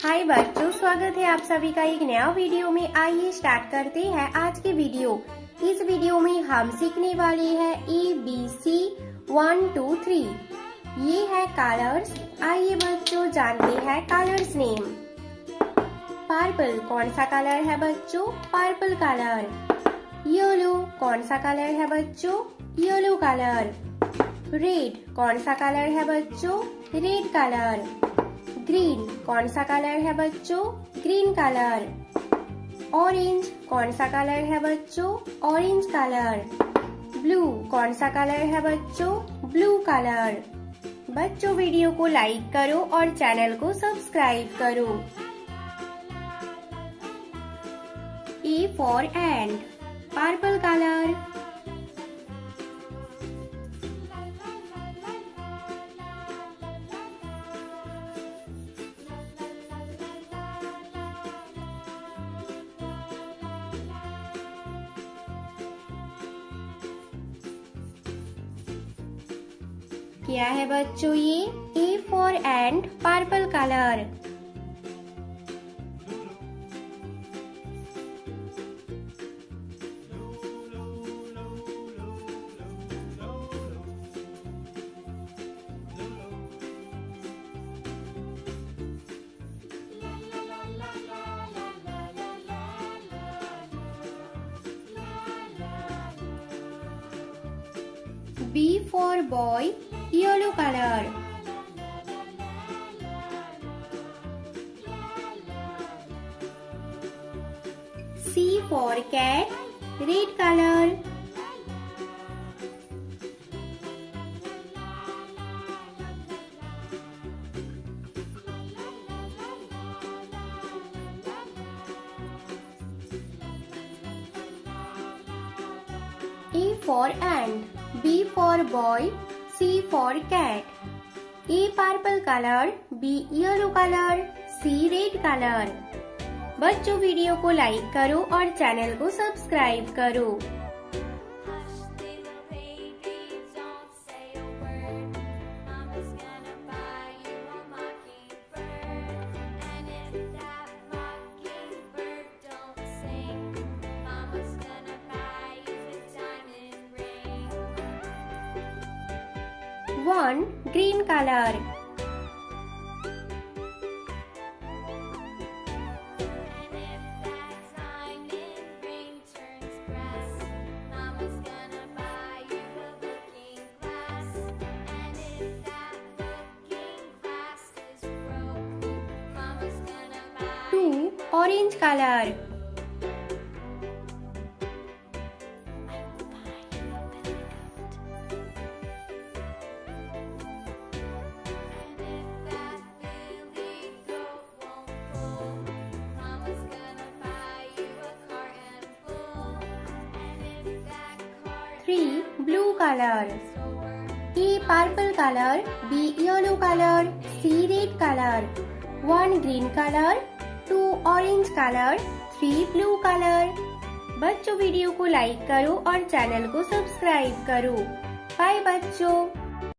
हाय बच्चों, स्वागत है आप सभी का एक नया वीडियो में। आइए स्टार्ट करते हैं आज के वीडियो। इस वीडियो में हम सीखने वाले हैं ABC 1 2 3। ये है कलर्स। आइए बच्चों जानते हैं कलर्स नेम। पर्पल कौन सा कलर है बच्चों? Purple colour. येलो कौन सा कलर है बच्चों? Yellow colour. रेड कौन सा कलर है बच्चों? Red colour. ग्रीन कौन सा कलर है बच्चों? Green colour. ऑरेंज कौन सा कलर है बच्चों? Orange colour. ब्लू कौन सा कलर है बच्चों? Blue colour. बच्चों वीडियो को लाइक करो और चैनल को सब्सक्राइब करो। A for ant, purple colour. क्या है बच्चों ये? A for ant, purple colour. B for boy, yellow color. C for cat, red color. A for ant, B for boy, C for cat. A purple color, B yellow color, C red color. बच्चों video को like करो और channel को subscribe करो। One green color. Two orange color. Three blue color. A purple color, B yellow color, C red color. One green color, two orange color, three blue color. बच्चों video को like करो और channel को subscribe करो। Bye बच्चों।